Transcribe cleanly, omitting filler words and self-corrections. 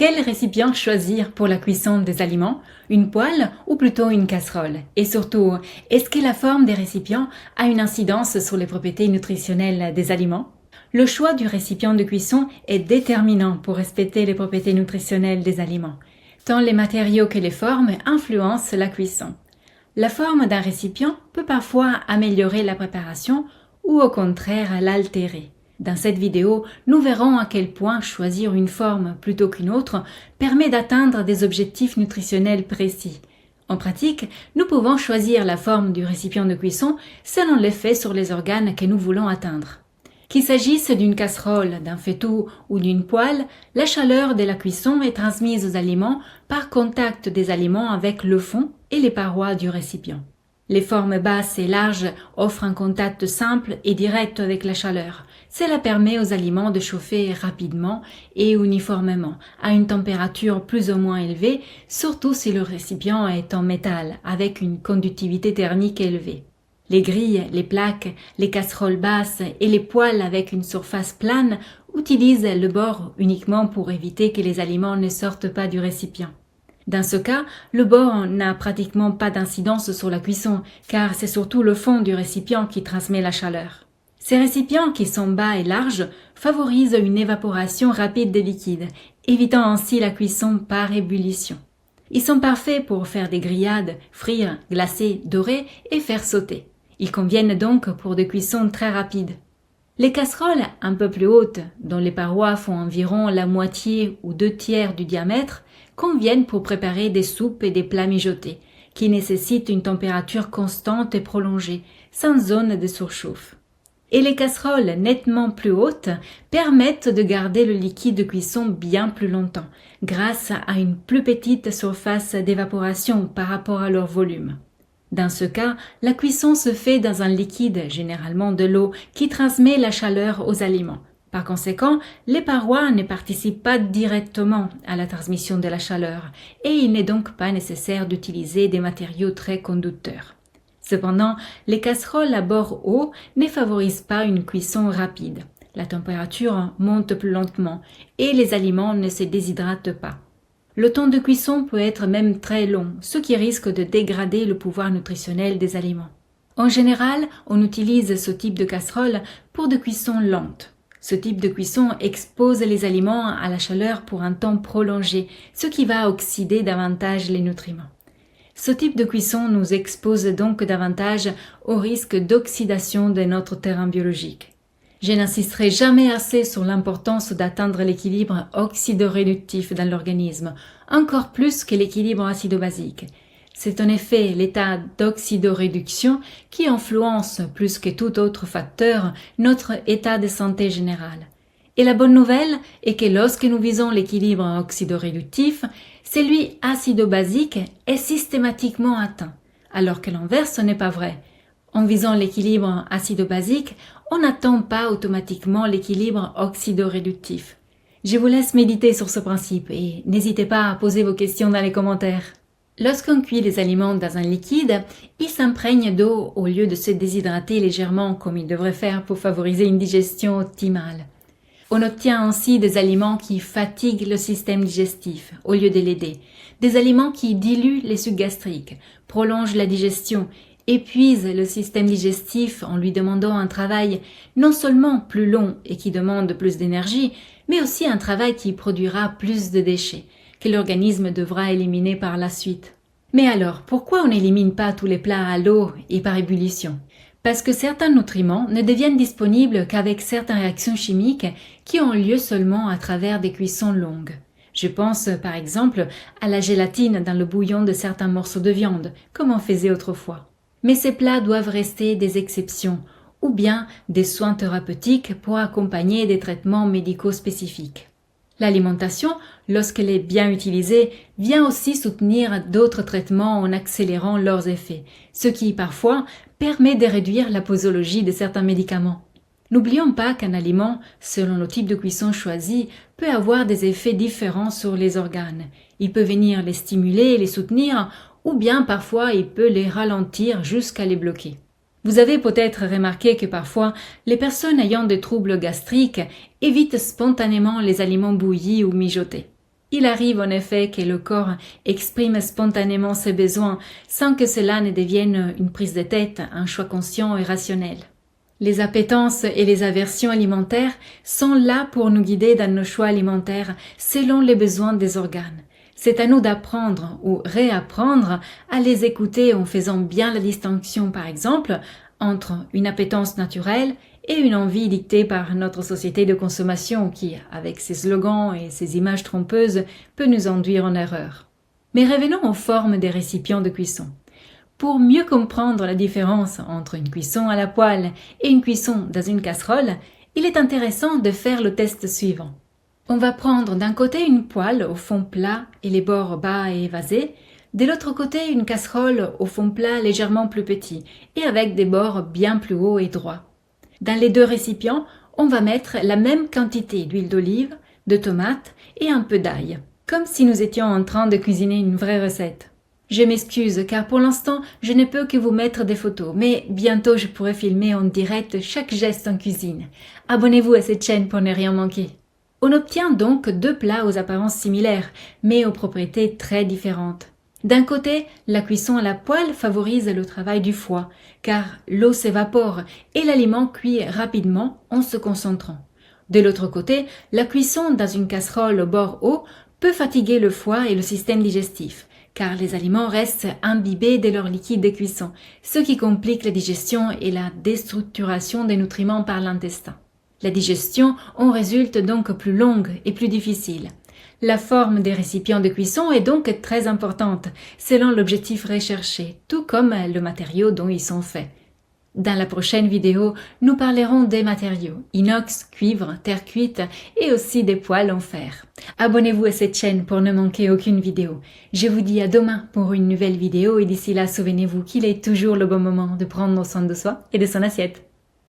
Quel récipient choisir pour la cuisson des aliments? Une poêle ou plutôt une casserole? Et surtout, est-ce que la forme des récipients a une incidence sur les propriétés nutritionnelles des aliments? Le choix du récipient de cuisson est déterminant pour respecter les propriétés nutritionnelles des aliments. Tant les matériaux que les formes influencent la cuisson. La forme d'un récipient peut parfois améliorer la préparation ou au contraire l'altérer. Dans cette vidéo, nous verrons à quel point choisir une forme plutôt qu'une autre permet d'atteindre des objectifs nutritionnels précis. En pratique, nous pouvons choisir la forme du récipient de cuisson selon l'effet sur les organes que nous voulons atteindre. Qu'il s'agisse d'une casserole, d'un faitout ou d'une poêle, la chaleur de la cuisson est transmise aux aliments par contact des aliments avec le fond et les parois du récipient. Les formes basses et larges offrent un contact simple et direct avec la chaleur. Cela permet aux aliments de chauffer rapidement et uniformément, à une température plus ou moins élevée, surtout si le récipient est en métal, avec une conductivité thermique élevée. Les grilles, les plaques, les casseroles basses et les poêles avec une surface plane utilisent le bord uniquement pour éviter que les aliments ne sortent pas du récipient. Dans ce cas, le bord n'a pratiquement pas d'incidence sur la cuisson, car c'est surtout le fond du récipient qui transmet la chaleur. Ces récipients qui sont bas et larges favorisent une évaporation rapide des liquides, évitant ainsi la cuisson par ébullition. Ils sont parfaits pour faire des grillades, frire, glacer, dorer et faire sauter. Ils conviennent donc pour des cuissons très rapides. Les casseroles un peu plus hautes, dont les parois font environ la moitié ou 2/3 du diamètre, conviennent pour préparer des soupes et des plats mijotés, qui nécessitent une température constante et prolongée, sans zone de surchauffe. Et les casseroles nettement plus hautes permettent de garder le liquide de cuisson bien plus longtemps, grâce à une plus petite surface d'évaporation par rapport à leur volume. Dans ce cas, la cuisson se fait dans un liquide, généralement de l'eau, qui transmet la chaleur aux aliments. Par conséquent, les parois ne participent pas directement à la transmission de la chaleur et il n'est donc pas nécessaire d'utiliser des matériaux très conducteurs. Cependant, les casseroles à bord haut ne favorisent pas une cuisson rapide. La température monte plus lentement et les aliments ne se déshydratent pas. Le temps de cuisson peut être même très long, ce qui risque de dégrader le pouvoir nutritionnel des aliments. En général, on utilise ce type de casserole pour de cuissons lentes. Ce type de cuisson expose les aliments à la chaleur pour un temps prolongé, ce qui va oxyder davantage les nutriments. Ce type de cuisson nous expose donc davantage au risque d'oxydation de notre terrain biologique. Je n'insisterai jamais assez sur l'importance d'atteindre l'équilibre oxydoréductif dans l'organisme, encore plus que l'équilibre acido-basique. C'est en effet l'état d'oxydoréduction qui influence plus que tout autre facteur notre état de santé général. Et la bonne nouvelle est que lorsque nous visons l'équilibre oxydoréductif, celui acido-basique est systématiquement atteint, alors que l'inverse n'est pas vrai. En visant l'équilibre acido-basique, on n'atteint pas automatiquement l'équilibre oxydoréductif. Je vous laisse méditer sur ce principe et n'hésitez pas à poser vos questions dans les commentaires. Lorsqu'on cuit les aliments dans un liquide, ils s'imprègnent d'eau au lieu de se déshydrater légèrement comme ils devraient faire pour favoriser une digestion optimale. On obtient ainsi des aliments qui fatiguent le système digestif au lieu de l'aider, des aliments qui diluent les sucs gastriques, prolongent la digestion, épuisent le système digestif en lui demandant un travail non seulement plus long et qui demande plus d'énergie, mais aussi un travail qui produira plus de déchets, que l'organisme devra éliminer par la suite. Mais alors, pourquoi on n'élimine pas tous les plats à l'eau et par ébullition? Parce que certains nutriments ne deviennent disponibles qu'avec certaines réactions chimiques qui ont lieu seulement à travers des cuissons longues. Je pense par exemple à la gélatine dans le bouillon de certains morceaux de viande, comme on faisait autrefois. Mais ces plats doivent rester des exceptions, ou bien des soins thérapeutiques pour accompagner des traitements médicaux spécifiques. L'alimentation, lorsqu'elle est bien utilisée, vient aussi soutenir d'autres traitements en accélérant leurs effets, ce qui, parfois, permet de réduire la posologie de certains médicaments. N'oublions pas qu'un aliment, selon le type de cuisson choisi, peut avoir des effets différents sur les organes. Il peut venir les stimuler et les soutenir, ou bien parfois il peut les ralentir jusqu'à les bloquer. Vous avez peut-être remarqué que parfois, les personnes ayant des troubles gastriques évitent spontanément les aliments bouillis ou mijotés. Il arrive en effet que le corps exprime spontanément ses besoins sans que cela ne devienne une prise de tête, un choix conscient et rationnel. Les appétences et les aversions alimentaires sont là pour nous guider dans nos choix alimentaires selon les besoins des organes. C'est à nous d'apprendre ou réapprendre à les écouter en faisant bien la distinction, par exemple, entre une appétence naturelle et une envie dictée par notre société de consommation qui, avec ses slogans et ses images trompeuses, peut nous induire en erreur. Mais revenons aux formes des récipients de cuisson. Pour mieux comprendre la différence entre une cuisson à la poêle et une cuisson dans une casserole, il est intéressant de faire le test suivant. On va prendre d'un côté une poêle au fond plat et les bords bas et évasés, de l'autre côté une casserole au fond plat légèrement plus petit et avec des bords bien plus hauts et droits. Dans les deux récipients, on va mettre la même quantité d'huile d'olive, de tomates et un peu d'ail, comme si nous étions en train de cuisiner une vraie recette. Je m'excuse car pour l'instant je ne peux que vous mettre des photos, mais bientôt je pourrai filmer en direct chaque geste en cuisine. Abonnez-vous à cette chaîne pour ne rien manquer. On obtient donc deux plats aux apparences similaires, mais aux propriétés très différentes. D'un côté, la cuisson à la poêle favorise le travail du foie, car l'eau s'évapore et l'aliment cuit rapidement en se concentrant. De l'autre côté, la cuisson dans une casserole au bord haut peut fatiguer le foie et le système digestif, car les aliments restent imbibés de leur liquide de cuisson, ce qui complique la digestion et la déstructuration des nutriments par l'intestin. La digestion en résulte donc plus longue et plus difficile. La forme des récipients de cuisson est donc très importante, selon l'objectif recherché, tout comme le matériau dont ils sont faits. Dans la prochaine vidéo, nous parlerons des matériaux, inox, cuivre, terre cuite et aussi des poêles en fer. Abonnez-vous à cette chaîne pour ne manquer aucune vidéo. Je vous dis à demain pour une nouvelle vidéo et d'ici là, souvenez-vous qu'il est toujours le bon moment de prendre soin de soi et de son assiette.